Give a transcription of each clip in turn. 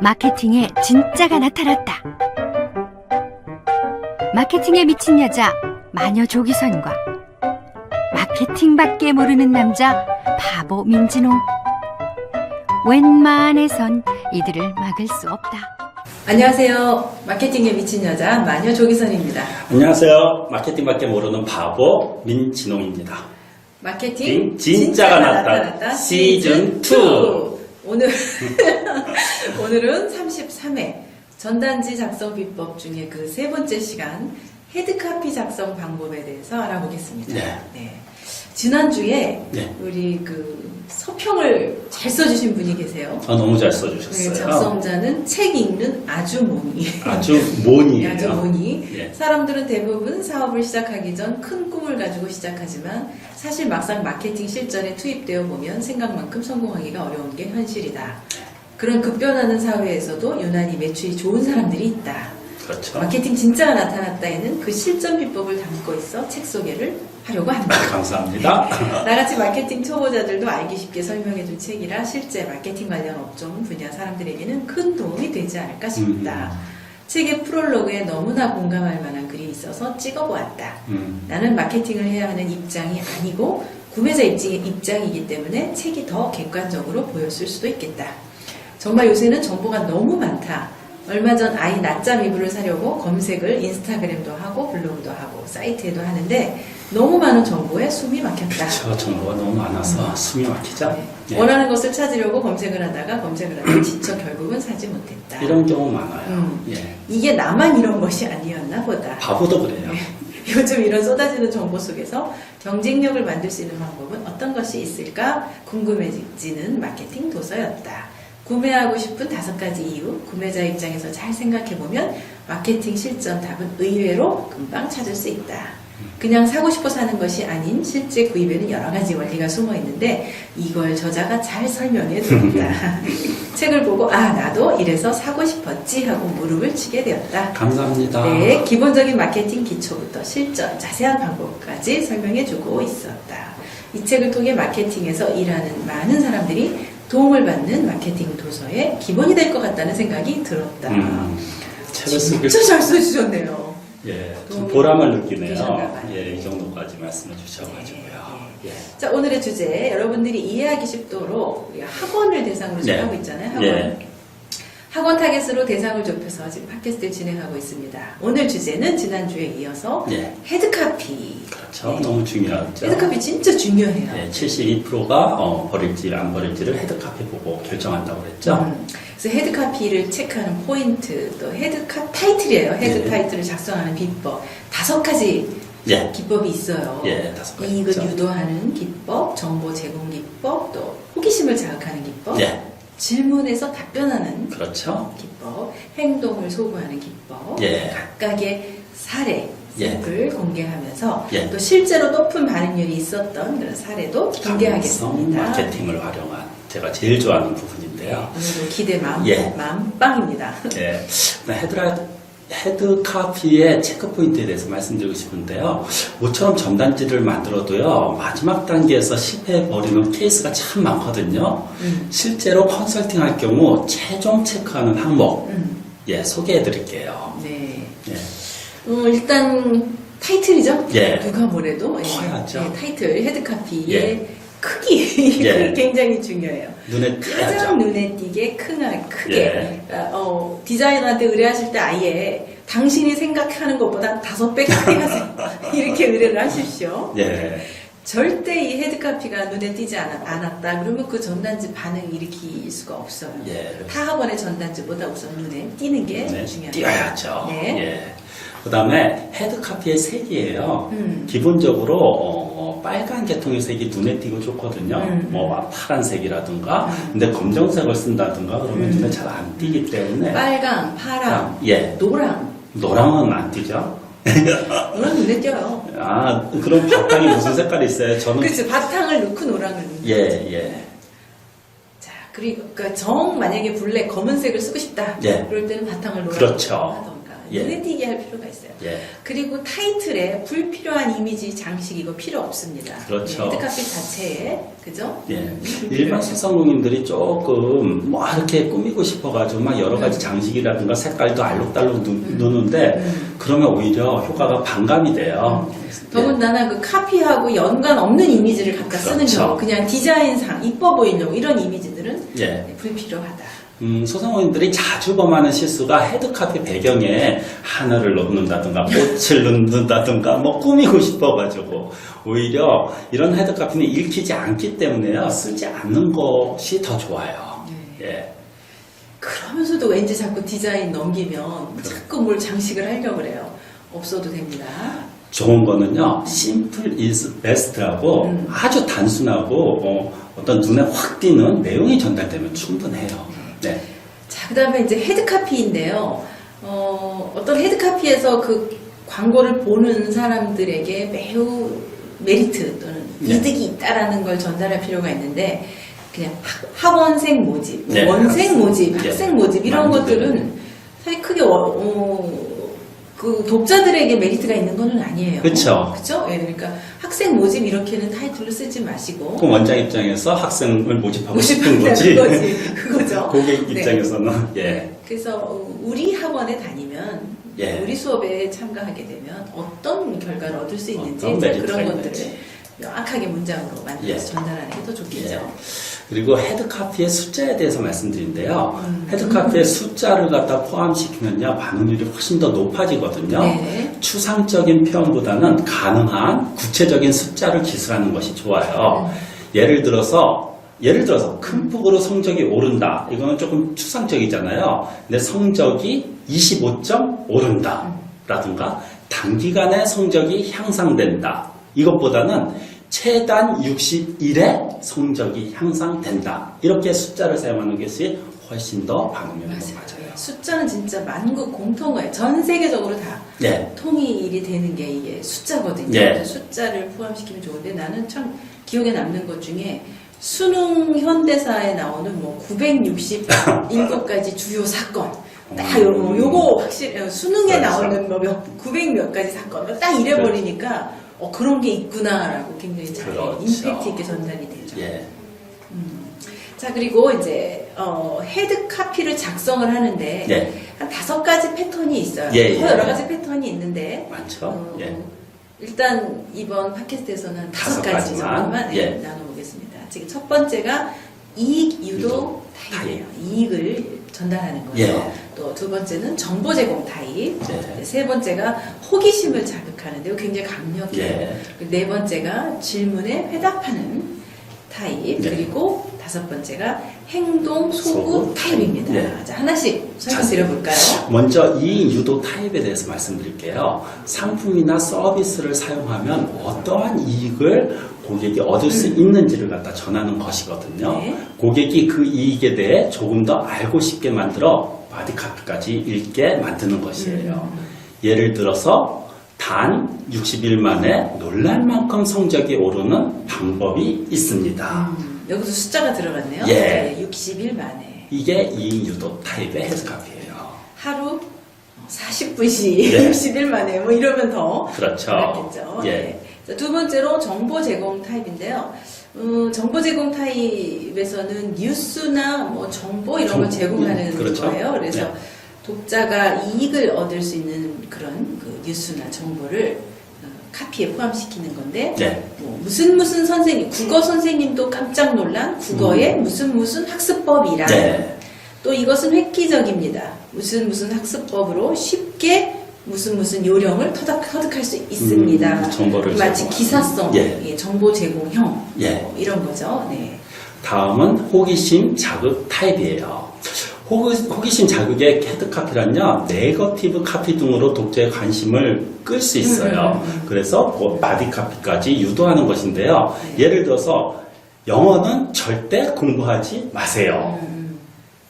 마케팅에 진짜가 나타났다. 마케팅에 미친 여자 마녀 조기선과 마케팅밖에 모르는 남자 바보 민진호. 웬만해선 이들을 막을 수 없다. 안녕하세요. 마케팅에 미친 여자 마녀 조기선입니다. 안녕하세요. 마케팅밖에 모르는 바보 민진홍입니다. 마케팅 진짜가 나타났다 시즌 2. 오늘은 33회 전단지 작성 비법 중에 그 세 번째 시간 헤드카피 작성 방법에 대해서 알아보겠습니다. 네. 지난주에 네. 우리 그 서평을 잘 써주신 분이 계세요. 너무 잘 써주셨어요. 네, 작성자는 책 읽는 아주모니. 아주모니예요. 아주모니. 예. 사람들은 대부분 사업을 시작하기 전 큰 꿈을 가지고 시작하지만 사실 막상 마케팅 실전에 투입되어 보면 생각만큼 성공하기가 어려운 게 현실이다. 그런 급변하는 사회에서도 유난히 매출이 좋은 사람들이 있다. 그렇죠. 마케팅 진짜가 나타났다에는 그 실전 비법을 담고 있어 책 소개를 하려고 합니다. 감사합니다. 나같이 마케팅 초보자들도 알기 쉽게 설명해준 책이라 실제 마케팅 관련 업종 분야 사람들에게는 큰 도움이 되지 않을까 싶다. 책의 프롤로그에 너무나 공감할 만한 글이 있어서 찍어보았다. 나는 마케팅을 해야 하는 입장이 아니고 구매자 입장이기 때문에 책이 더 객관적으로 보였을 수도 있겠다. 정말 요새는 정보가 너무 많다. 얼마 전 아이 낮잠 이불을 사려고 검색을 인스타그램도 하고 블로그도 하고 사이트에도 하는데 너무 많은 정보에 숨이 막혔다. 그렇죠. 정보가 너무 많아서 숨이 막히죠. 네. 네. 원하는 것을 찾으려고 검색을 하다가 지쳐 결국은 사지 못했다. 이런 경우 많아요. 예. 이게 나만 이런 것이 아니었나 보다. 바보도 그래요. 네. 요즘 이런 쏟아지는 정보 속에서 경쟁력을 만들 수 있는 방법은 어떤 것이 있을까 궁금해지는 마케팅 도서였다. 구매하고 싶은 5가지 이유, 구매자 입장에서 잘 생각해보면 마케팅 실전 답은 의외로 금방 찾을 수 있다. 그냥 사고 싶어 사는 것이 아닌 실제 구입에는 여러 가지 원리가 숨어 있는데 이걸 저자가 잘 설명해 줬다. 책을 보고 나도 이래서 사고 싶었지 하고 무릎을 치게 되었다. 감사합니다. 네, 기본적인 마케팅 기초부터 실전, 자세한 방법까지 설명해 주고 있었다. 이 책을 통해 마케팅에서 일하는 많은 사람들이 도움을 받는 마케팅 도서의 기본이 될 것 같다는 생각이 들었다. 책을 쓰길 진짜 잘 써주셨네요. 예, 좀 보람을 느끼네요. 느끼셨나봐요. 예, 이 정도까지 말씀해 주셔가지고요. 예. 자, 오늘의 주제, 여러분들이 이해하기 쉽도록 우리가 학원을 대상으로 지금 하고 있잖아요. 학원. 예. 학원 타겟으로 대상을 좁혀서 지금 팟캐스트를 진행하고 있습니다. 오늘 주제는 지난주에 이어서 헤드카피. 그렇죠. 너무 중요하죠. 헤드카피 진짜 중요해요. 네, 72%가 버릴지 안 버릴지를 헤드카피 보고 결정한다고 그랬죠. 그래서 헤드카피를 체크하는 포인트, 또 타이틀이에요. 헤드 타이틀을 작성하는 비법. 5가지 기법이 있어요. 5가지. 이익을 유도하는 기법, 정보 제공 기법, 또 호기심을 자극하는 기법, 질문에서 답변하는 기법, 행동을 소구하는 기법, 각각의 사례를 공개하면서 또 실제로 높은 반응률이 있었던 그런 사례도 공개하겠습니다. 마케팅을 활용한 제가 제일 좋아하는 부분인데요. 오늘도 기대 만빵입니다. 헤드카피의 체크포인트에 대해서 말씀드리고 싶은데요. 모처럼 전단지를 만들어도요, 마지막 단계에서 실패해버리는 케이스가 참 많거든요. 실제로 컨설팅 할 경우 최종 체크하는 항목, 소개해드릴게요. 네. 일단 타이틀이죠? 누가 뭐래도. 커야죠. 타이틀, 헤드카피의 크기, 굉장히 중요해요. 눈에 띄야죠. 가장 눈에 띄게 크게. 디자이너한테 의뢰하실 때 아예 당신이 생각하는 것보다 5배 크게 하세요. 이렇게 의뢰를 하십시오. 절대 이 헤드카피가 눈에 띄지 않았다. 그러면 그 전단지 반응을 일으킬 수가 없어요. 타 학원의 전단지보다 우선 눈에 띄는 게 중요합니다. 띄어야죠. 그 다음에 헤드카피의 색이에요. 기본적으로 빨간 계통의 색이 눈에 띄고 좋거든요. 뭐 파란색이라든가. 근데 검정색을 쓴다든가 그러면 눈에 잘 안 띄기 때문에 빨강, 파랑, 노랑. 노랑은 안 띄죠. 노랑 눈에 띄어요. 그럼 바탕이 무슨 색깔이 있어요? 저는 그렇죠. 바탕을 넣고 노랑을 넣는 자, 그리고 만약에 블랙 검은색을 쓰고 싶다. 그럴 때는 바탕을 노랑으로 하던가. 예. 눈에 띄게 할 필요가 있어요. 예. 그리고 타이틀에 불필요한 이미지, 장식 이거 필요 없습니다. 그렇죠. 헤드카피 자체에 그죠? 예. 일반 소상공인들이 조금 뭐 이렇게 꾸미고 싶어가지고 막 여러 가지 장식이라든가 색깔도 알록달록 누는데 그러면 오히려 효과가 반감이 돼요. 더군다나 그 카피하고 연관 없는 이미지를 갖다 쓰는 그렇죠. 경우, 그냥 디자인상 이뻐 보이려고 이런 이미지들은 예. 불필요하다. 소상공인들이 자주 범하는 실수가 헤드카피 배경에 하늘을 넣는다든가 꽃을 넣는다든가 뭐 꾸미고 싶어가지고 오히려 이런 헤드카피는 읽히지 않기 때문에요. 쓰지 않는 것이 더 좋아요. 예. 그러면서도 왠지 자꾸 디자인 넘기면 자꾸 뭘 장식을 하려고 그래요. 없어도 됩니다. 좋은 거는요, simple is best라고 아주 단순하고 어떤 눈에 확 띄는 내용이 전달되면 충분해요. 네. 자, 그 다음에 이제 헤드카피인데요. 어떤 헤드카피에서 그 광고를 보는 사람들에게 매우 메리트 또는 네. 이득이 있다라는 걸 전달할 필요가 있는데, 그냥 학원생 모집, 네, 원생 모집, 네. 학생 모집 이런 많이들. 것들은 사실 크게 그 독자들에게 메리트가 있는 건 아니에요. 그쵸. 그쵸? 예, 그러니까 학생 모집 이렇게는 타이틀로 쓰지 마시고. 그 원장 입장에서 학생을 모집하고 싶은 모집한다, 거지. 그거죠. 고객 네. 입장에서는, 예. 그래서 우리 학원에 다니면 예. 우리 수업에 참가하게 되면 어떤 결과를 얻을 수 있는지 어떤 이제 메리트가 그런 있는지. 것들을 명확하게 문장으로 만들어서 예. 전달하는 게 더 좋겠죠. 예. 그리고 헤드카피의 숫자에 대해서 말씀드린데요. 헤드카피의 숫자를 갖다 포함시키면요, 반응률이 훨씬 더 높아지거든요. 네. 추상적인 표현보다는 가능한 구체적인 숫자를 기술하는 것이 좋아요. 예를 들어서 큰 폭으로 성적이 오른다. 이거는 조금 추상적이잖아요. 근데 성적이 25점 오른다. 라든가 단기간에 성적이 향상된다. 이것보다는 최단 61의 성적이 향상된다. 이렇게 숫자를 사용하는 것이 훨씬 더 반응률이 높아져요. 숫자는 진짜 만국 공통어예요. 전 세계적으로 다 예. 통일이 되는 게 이게 숫자거든요. 예. 그래서 숫자를 포함시키면 좋은데 나는 참 기억에 남는 것 중에 수능 현대사에 나오는 뭐 967가지 주요 사건. 딱 요거 확실히 수능에 그렇죠. 나오는 뭐 900 몇 가지 사건 딱 이래버리니까 그런 게 있구나라고 굉장히 잘 그렇죠. 임팩트 있게 전달이 되죠. 예. 자, 그리고 이제 헤드 카피를 작성을 하는데 예. 한 5가지 패턴이 있어요. 예, 더 예. 여러 가지 패턴이 있는데 많죠. 예. 일단 이번 팟캐스트에서는 5가지 5가지만, 정도만 예. 나눠보겠습니다. 지금 첫 번째가 이익 유도 타입이에요. 이익을 전달하는 거예요. 예. 또 두 번째는 정보 제공 타입. 예. 세 번째가 호기심을 자극하는데 이거 굉장히 강력해요. 예. 그리고 네 번째가 질문에 회답하는 타입. 네. 그리고 다섯 번째가 행동 소구 소구 타입입니다. 네. 자, 하나씩 설명드려볼까요? 먼저 이 유도 타입에 대해서 말씀드릴게요. 상품이나 서비스를 사용하면 어떠한 이익을 고객이 얻을 수 있는지를 갖다 전하는 것이거든요. 네. 고객이 그 이익에 대해 조금 더 알고 싶게 만들어 바디카피까지 읽게 만드는 것이에요. 예를 들어서 단 60일 만에 놀랄 만큼 성적이 오르는 방법이 있습니다. 여기도 숫자가 들어갔네요. 예. 네, 60일 만에. 이게 이 유도 타입의 헤드카피예요. 하루 40분씩 네. 60일 만에 뭐 이러면 더 그렇죠. 그렇겠죠. 예. 네. 자, 두 번째로 정보 제공 타입인데요. 정보 제공 타입에서는 뉴스나 뭐 정보 이런 걸 제공하는 그렇죠. 거예요. 그래서 네. 독자가 이익을 얻을 수 있는 그런 그 뉴스나 정보를 카피에 포함시키는 건데 네. 뭐 무슨 선생님, 국어 선생님도 깜짝 놀란 국어의 무슨 학습법이란 네. 또 이것은 획기적입니다. 무슨 학습법으로 쉽게 무슨 요령을 터득할 수 있습니다. 정보를 마치 제공하는. 기사성, 예. 예, 정보 제공형 예. 이런 거죠. 네. 다음은 호기심 자극 타입이에요. 호기심 자극의 헤드카피란요, 네거티브 카피 등으로 독자의 관심을 끌 수 있어요. 그래서 뭐 바디카피까지 유도하는 것인데요. 예를 들어서 영어는 절대 공부하지 마세요.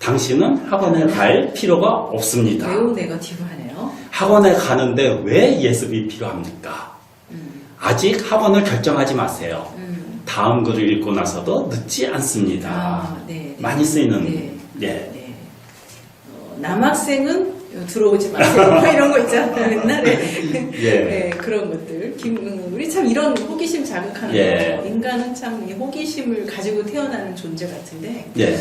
당신은 학원에 갈 필요가 없습니다. 매우 네거티브하네요. 학원에 가는데 왜 예습이 필요합니까? 아직 학원을 결정하지 마세요. 다음 글을 읽고 나서도 늦지 않습니다. 네, 네. 많이 쓰이는 네. 예. 네. 남학생은 들어오지 마세요. 이런 거 있잖아요. 옛날에. 예. 네, 그런 것들. 우리 참 이런 호기심 자극하는 예. 거. 인간은 참 이 호기심을 가지고 태어나는 존재 같은데. 예.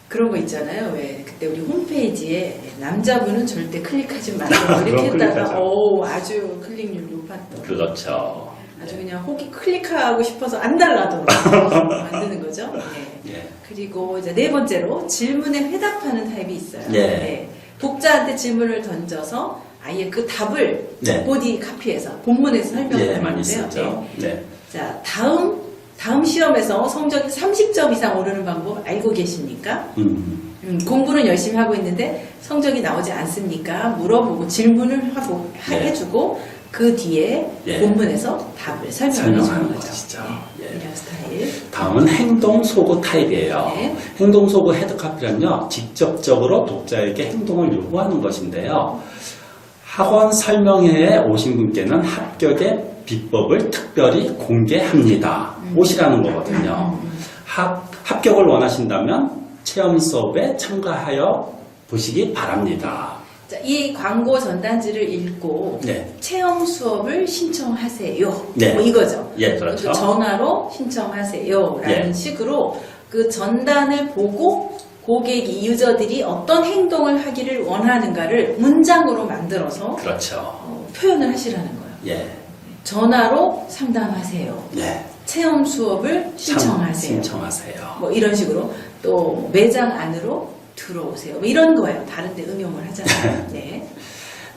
그런 거 있잖아요. 왜 그때 우리 홈페이지에 남자분은 절대 클릭하지 마세요. 이렇게 그럼 했다가 클릭하죠. 아주 클릭률 높았던. 그렇죠. 아주 그냥 클릭하고 싶어서 안 달라도록 만드는 거죠. 네. 예. 그리고 이제 네 번째로 질문에 회답하는 타입이 있어요. 예. 네. 독자한테 질문을 던져서 아예 그 답을 네. 보디 카피해서 본문에서 설명을 예, 많이 하는데요. 쓰죠. 네. 자, 다음 시험에서 성적이 30점 이상 오르는 방법 알고 계십니까? 공부는 열심히 하고 있는데 성적이 나오지 않습니까? 물어보고 질문을 하고 네. 해주고 그 뒤에 예. 본문에서 답을 설명해 주는 설명하는 거죠. 것이죠. 네. 예. 이런 스타일. 다음은 행동 소구 타입이에요. 네. 행동 소구 헤드카피는요, 직접적으로 독자에게 행동을 요구하는 것인데요. 학원 설명회에 오신 분께는 합격의 비법을 특별히 공개합니다. 오시라는 거거든요. 합격을 원하신다면 체험 수업에 참가하여 보시기 바랍니다. 자, 이 광고 전단지를 읽고 네. 체험 수업을 신청하세요. 네. 뭐 이거죠. 예, 그렇죠. 전화로 신청하세요라는 예. 식으로 그 전단을 보고 고객이 유저들이 어떤 행동을 하기를 원하는가를 문장으로 만들어서 그렇죠. 표현을 하시라는 거예요. 예. 전화로 상담하세요. 예. 체험 수업을 신청하세요. 신청하세요. 뭐 이런 식으로 또 매장 안으로 들어오세요. 뭐 이런 거예요. 다른 데 응용을 하잖아요. 네.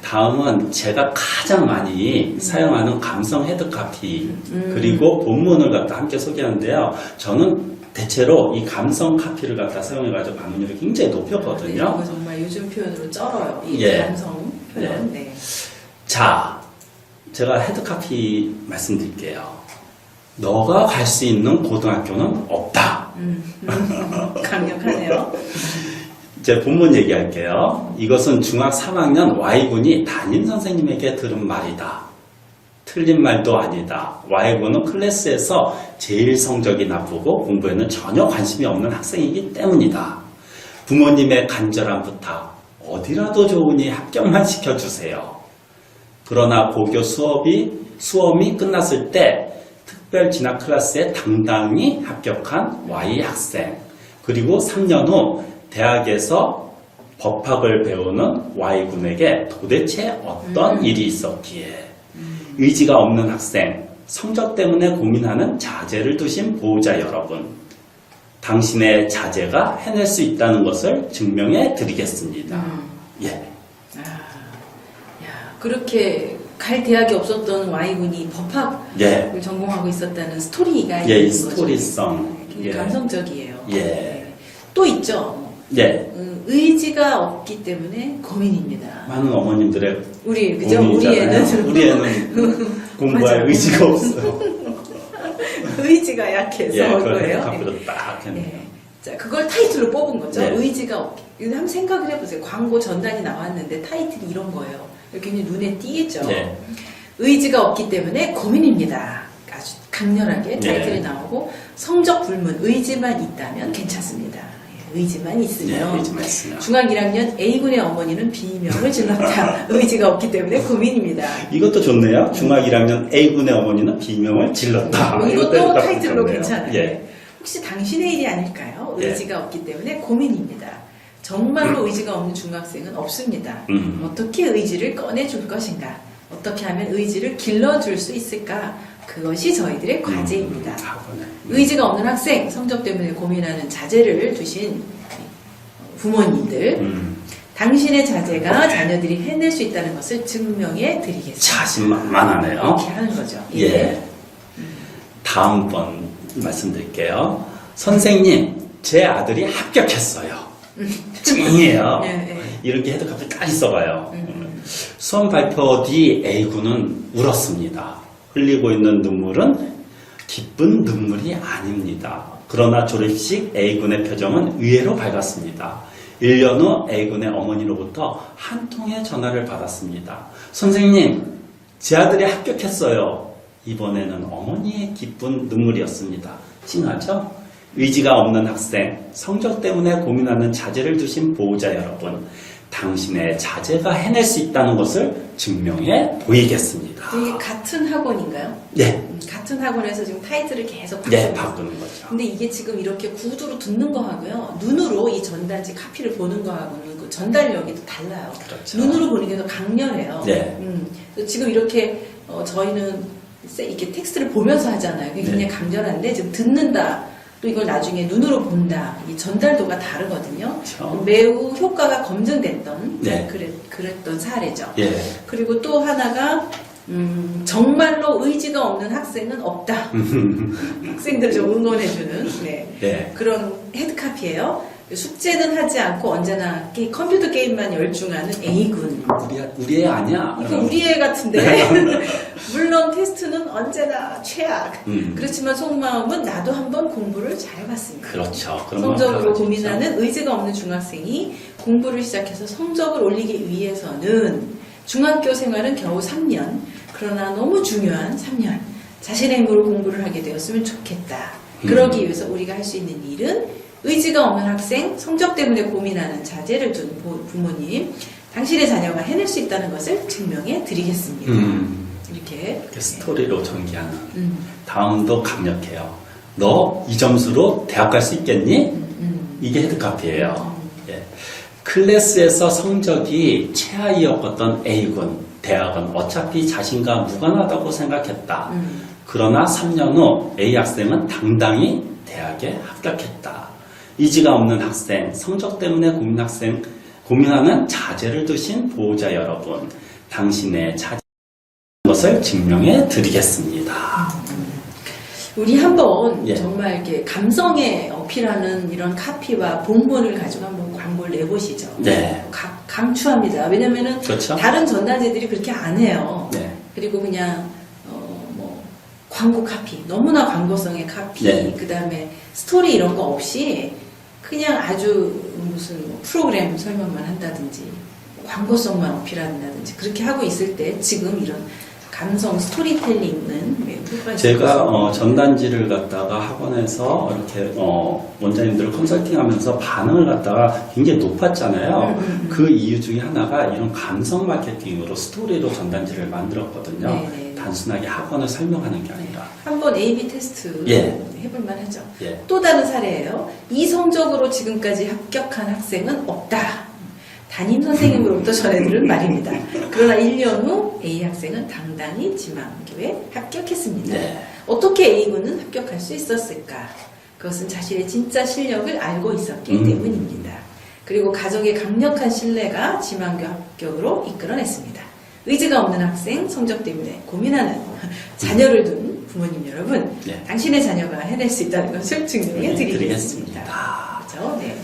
다음은 제가 가장 많이 사용하는 감성 헤드카피 그리고 본문을 갖다 함께 소개하는데요. 저는 대체로 이 감성 카피를 갖다 사용해가지고 반응률을 굉장히 네, 높였거든요. 이거 정말 요즘 표현으로 쩔어요. 이 예. 감성 표현. 네. 자, 제가 헤드카피 말씀드릴게요. 너가 갈 수 있는 고등학교는 없다. 강력하네요. 이제 본문 얘기할게요. 이것은 중학 3학년 Y군이 담임 선생님에게 들은 말이다. 틀린 말도 아니다. Y군은 클래스에서 제일 성적이 나쁘고 공부에는 전혀 관심이 없는 학생이기 때문이다. 부모님의 간절한 부탁, 어디라도 좋으니 합격만 시켜주세요. 그러나 고교 수험이 끝났을 때 특별 진학 클래스에 당당히 합격한 Y 학생, 그리고 3년 후 대학에서 법학을 배우는 Y군에게 도대체 어떤 일이 있었기에 의지가 없는 학생, 성적 때문에 고민하는 자제를 두신 보호자 여러분, 당신의 자제가 해낼 수 있다는 것을 증명해 드리겠습니다. 예. 야, 그렇게 갈 대학이 없었던 Y군이 법학을 예. 전공하고 있었다는 스토리가 예, 있는 이 스토리성. 거죠. 굉장히 예. 감성적이에요. 예. 네. 또 있죠. 예. 의지가 없기 때문에 고민입니다. 많은 어머님들의 우리 그죠? 고민이잖아요. 우리 애는 공부할 맞아. 의지가 없어요. 의지가 약해서 예, 그걸 거예요. 헤드카피로 딱 했네요. 네. 자, 그걸 타이틀로 뽑은 거죠. 네. 의지가 없기. 이거 한번 생각을 해보세요. 광고 전단이 나왔는데 타이틀이 이런 거예요. 굉장히 눈에 띄죠. 네. 의지가 없기 때문에 고민입니다. 아주 강렬하게 타이틀이 네. 나오고 성적 불문, 의지만 있다면 괜찮습니다. 예, 의지만 있으면. 네, 의지만 있으면. 중학 1학년 A군의 어머니는 비명을 질렀다. 의지가 없기 때문에 고민입니다. 이것도 좋네요. 중학 1학년 A군의 어머니는 비명을 질렀다. 이것도 이것도 타이틀로 좋네요. 괜찮아요. 예. 혹시 당신의 일이 아닐까요? 예. 의지가 없기 때문에 고민입니다. 정말로 의지가 없는 중학생은 없습니다. 어떻게 의지를 꺼내줄 것인가? 어떻게 하면 의지를 길러줄 수 있을까? 그것이 저희들의 과제입니다. 의지가 없는 학생, 성적 때문에 고민하는 자제를 두신 부모님들, 당신의 자제가 자녀들이 해낼 수 있다는 것을 증명해 드리겠습니다. 자신만만하네요. 이렇게 하는 거죠. 예. 다음번 말씀드릴게요. 선생님, 제 아들이 합격했어요. 찡이에요. 예, 예. 이렇게 헤드카피 딱 있어봐요. 수험 발표 뒤 A군은 울었습니다. 흘리고 있는 눈물은 기쁜 눈물이 아닙니다. 그러나 졸업식 A군의 표정은 의외로 밝았습니다. 1년 후 A군의 어머니로부터 한 통의 전화를 받았습니다. 선생님, 제 아들이 합격했어요. 이번에는 어머니의 기쁜 눈물이었습니다. 찡하죠? 의지가 없는 학생, 성적 때문에 고민하는 자제를 두신 보호자 여러분, 당신의 자제가 해낼 수 있다는 것을 증명해 보이겠습니다. 이게 같은 학원인가요? 네. 같은 학원에서 지금 타이틀을 계속 네, 바꾸는 거죠. 근데 이게 지금 이렇게 구두로 듣는 거하고요. 눈으로 이 전단지 카피를 보는 거하고는 그 전달력이 또 달라요. 그렇죠. 눈으로 보는 게 더 강렬해요. 네. 그래서 지금 이렇게 저희는 이렇게 텍스트를 보면서 하잖아요. 그게 굉장히 네. 강렬한데 지금 듣는다. 또 이걸 나중에 눈으로 본다. 이 전달도가 다르거든요. 그렇죠. 매우 효과가 검증됐던 네. 그랬던 사례죠. 예. 그리고 또 하나가 정말로 의지가 없는 학생은 없다. 학생들을 좀 응원해주는 네. 그런 헤드카피예요. 숙제는 하지 않고 언제나 컴퓨터 게임만 열중하는 A군. 우리 애 아니야? 이거 우리 애 같은데. 물론 테스트는 언제나 최악. 그렇지만 속마음은 나도 한번 공부를 잘해봤습니다. 그렇죠. 그런 성적으로 거 고민하는 의지가 없는 중학생이 공부를 시작해서 성적을 올리기 위해서는 중학교 생활은 겨우 3년, 그러나 너무 중요한 3년, 자신의 힘으로 공부를 하게 되었으면 좋겠다. 그러기 위해서 우리가 할 수 있는 일은 의지가 없는 학생, 성적 때문에 고민하는 자제를 둔 부모님, 당신의 자녀가 해낼 수 있다는 것을 증명해 드리겠습니다. 이렇게 스토리로 전개하는. 다음도 강력해요. 너 이 점수로 대학 갈 수 있겠니? 이게 헤드카피예요. 예. 클래스에서 성적이 최하위였던 A군, 대학은 어차피 자신과 무관하다고 생각했다. 그러나 3년 후 A 학생은 당당히 대학에 합격했다. 의지가 없는 학생, 성적 때문에 고민하는 자제를 두신 보호자 여러분, 당신의 자제 것을 증명해 드리겠습니다. 우리 한번 예. 정말 이렇게 감성에 어필하는 이런 카피와 본문을 가지고 한번 광고를 내보시죠. 네. 강추합니다. 왜냐면은 그렇죠. 다른 전단지들이 그렇게 안 해요. 네. 그리고 그냥 광고 카피, 너무나 광고성의 카피, 네. 그 다음에 스토리 이런 거 없이 그냥 아주 무슨 프로그램 설명만 한다든지 광고성만 어필한다든지 그렇게 하고 있을 때 지금 이런 감성 스토리텔링은 매우 효과가 제가 전단지를 갖다가 학원에서 이렇게 원장님들을 컨설팅하면서 반응을 갖다가 굉장히 높았잖아요. 그 이유 중에 하나가 이런 감성 마케팅으로 스토리로 전단지를 만들었거든요. 네네. 단순하게 학원을 설명하는 게 아니라. 한번 A/B 테스트 예. 해볼만 하죠. 예. 또 다른 사례예요. 이 성적으로 지금까지 합격한 학생은 없다. 담임 선생님으로부터 전해들은 말입니다. 그러나 1년 후 A 학생은 당당히 지망교에 합격했습니다. 네. 어떻게 A군은 합격할 수 있었을까? 그것은 자신의 진짜 실력을 알고 있었기 때문입니다. 그리고 가족의 강력한 신뢰가 지망교 합격으로 이끌어냈습니다. 의지가 없는 학생, 성적 때문에 고민하는 자녀를 둔 부모님 여러분, 네. 당신의 자녀가 해낼 수 있다는 것을 증명해 드리겠습니다. 드리겠습니다. 그렇죠? 네.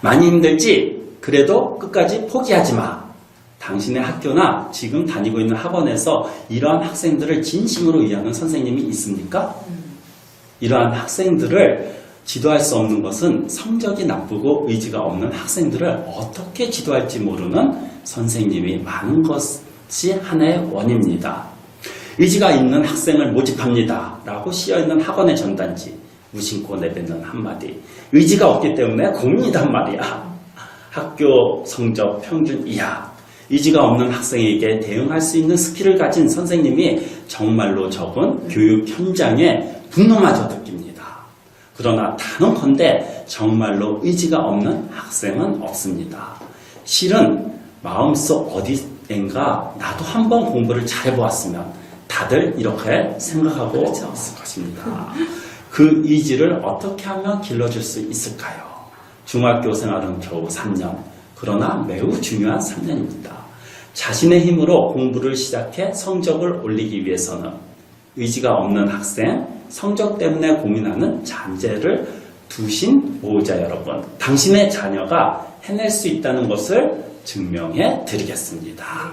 많이 힘들지? 그래도 끝까지 포기하지 마. 당신의 학교나 지금 다니고 있는 학원에서 이러한 학생들을 진심으로 위하는 선생님이 있습니까? 이러한 학생들을 지도할 수 없는 것은 성적이 나쁘고 의지가 없는 학생들을 어떻게 지도할지 모르는 선생님이 많은 것이 하나의 원인입니다. 의지가 있는 학생을 모집합니다. 라고 씌어있는 학원의 전단지. 무심코 내뱉는 한마디. 의지가 없기 때문에 고민이단 말이야. 학교 성적 평균 이하. 의지가 없는 학생에게 대응할 수 있는 스킬을 가진 선생님이 정말로 적은 교육 현장에 분노마저 느낍니다. 그러나 단언컨대 정말로 의지가 없는 학생은 없습니다. 실은 마음속 어디엔가 나도 한번 공부를 잘해보았으면 다들 이렇게 생각하고 그렇죠. 있을 것입니다. 그 의지를 어떻게 하면 길러줄 수 있을까요? 중학교 생활은 겨우 3년. 그러나 매우 중요한 3년입니다. 자신의 힘으로 공부를 시작해 성적을 올리기 위해서는 의지가 없는 학생, 성적 때문에 고민하는 자제를 두신 보호자 여러분, 당신의 자녀가 해낼 수 있다는 것을 증명해 드리겠습니다.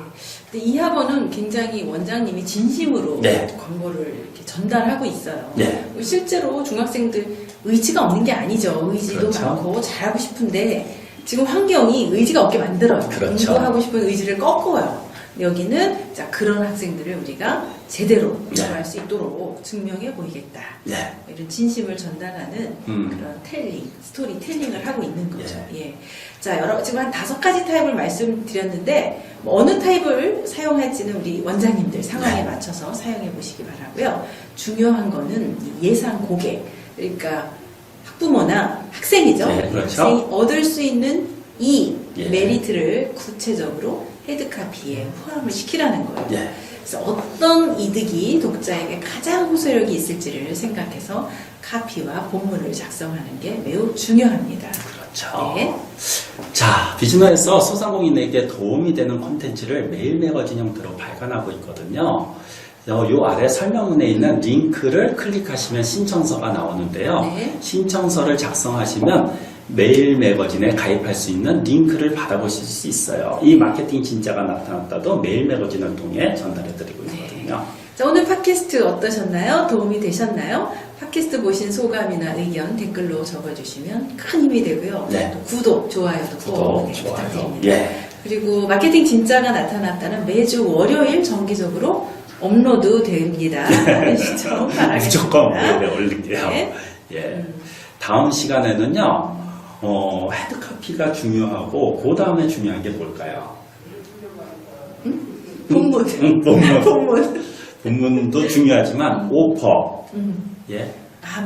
근데 이 학원은 굉장히 원장님이 진심으로 네. 광고를 이렇게 전달하고 있어요. 네. 실제로 중학생들 의지가 없는 게 아니죠. 의지도 그렇죠. 많고 잘하고 싶은데 지금 환경이 의지가 없게 만들어요. 그렇죠. 공부하고 싶은 의지를 꺾어요. 여기는 자 그런 학생들을 우리가 제대로 운영할 수 있도록 증명해 보이겠다. 네. 이런 진심을 전달하는 그런 스토리텔링을 하고 있는 거죠. 예. 자, 지금 한 5가지 타입을 말씀드렸는데, 뭐 어느 타입을 사용할지는 우리 원장님들 상황에 맞춰서 사용해 보시기 바라고요. 중요한 거는 이 예상 고객, 그러니까 학부모나 학생이죠. 네, 그렇죠. 학생이 얻을 수 있는 이 예. 메리트를 구체적으로 헤드카피에 포함을 시키라는 거예요. 예. 그래서 어떤 이득이 독자에게 가장 호소력이 있을지를 생각해서 카피와 본문을 작성하는 게 매우 중요합니다. 그렇죠. 네. 자, 비즈너에서 소상공인에게 도움이 되는 콘텐츠를 메일 매거진 형태로 발간하고 있거든요. 요 아래 설명문에 있는 링크를 클릭하시면 신청서가 나오는데요. 네. 신청서를 작성하시면 메일 매거진에 가입할 수 있는 링크를 받아보실 수 있어요. 이 마케팅 진짜가 나타났다도 메일 매거진을 통해 전달해드리고 있거든요. 자, 오늘 팟캐스트 어떠셨나요? 도움이 되셨나요? 팟캐스트 보신 소감이나 의견 댓글로 적어주시면 큰 힘이 되고요. 네. 또 구독, 좋아요도 꼭 좋아요. 부탁드립니다. 예. 그리고 마케팅 진짜가 나타났다는 매주 월요일 정기적으로 업로드 됩니다. 시청 바라겠습니다. 무조건 메일에 올릴게요. 네. 예. 다음 시간에는요, 헤드카피가 중요하고, 그 다음에 중요한 게 뭘까요? 본문. 본문. 본문. 본문도 중요하지만, 오퍼. 예.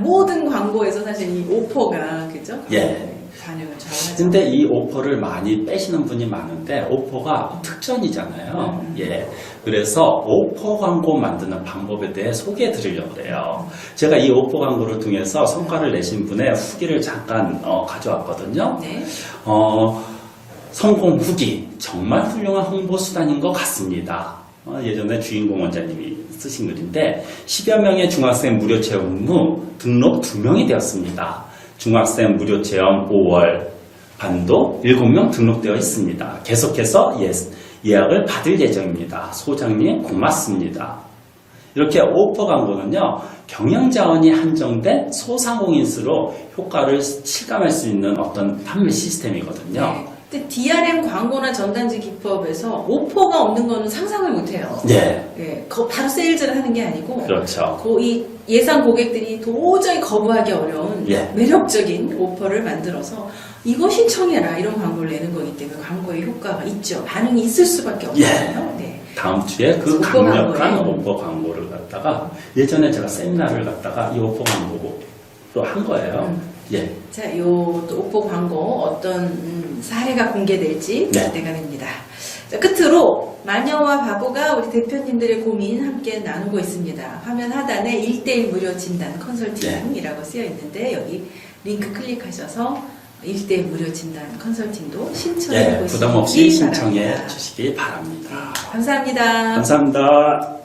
모든 광고에서 사실 이 오퍼가, 그죠? 예. 반영을 잘 하죠. 근데 이 오퍼를 많이 빼시는 분이 많은데, 오퍼가 특전이잖아요. 예. 그래서 오퍼 광고 만드는 방법에 대해 소개해 드리려고 해요. 제가 이 오퍼 광고를 통해서 성과를 내신 분의 후기를 잠깐 가져왔거든요. 네. 성공 후기, 정말 훌륭한 홍보 수단인 것 같습니다. 예전에 주인공 원장님이 쓰신 글인데 10여 명의 중학생 무료 체험 후 등록 2명이 되었습니다. 중학생 무료 체험 5월 반도 7명 등록되어 있습니다. 계속해서 예약을 받을 예정입니다. 소장님 고맙습니다. 이렇게 오퍼 광고는요, 경영자원이 한정된 소상공인수로 효과를 실감할 수 있는 어떤 판매 시스템이거든요. 네. 근데 DRM 광고나 전단지 기법에서 오퍼가 없는 거는 상상을 못해요. 네. 네, 바로 세일즈를 하는 게 아니고, 그렇죠. 이 예상 고객들이 도저히 거부하기 어려운 예. 매력적인 오퍼를 만들어서 이거 신청해라 이런 광고를 내는 거기 때문에 광고의 효과가 있죠. 반응이 있을 수밖에 없거든요. 네. 다음 주에 그 오퍼 강력한 광고에. 오퍼 광고를 갖다가 예전에 제가 세미나를 갖다가 이 오퍼 광고로 한 거예요. 예. 자, 요 또 오퍼 광고 어떤 사례가 공개될지 네. 기대가 됩니다. 자, 끝으로 마녀와 바보가 우리 대표님들의 고민 함께 나누고 있습니다. 화면 하단에 1:1 무료 진단 컨설팅이라고 쓰여 있는데 여기 링크 클릭하셔서 1:1 무료 진단 컨설팅도 신청해 예, 보시기 부담 없이 바랍니다. 신청해 주시기 바랍니다. 감사합니다. 감사합니다.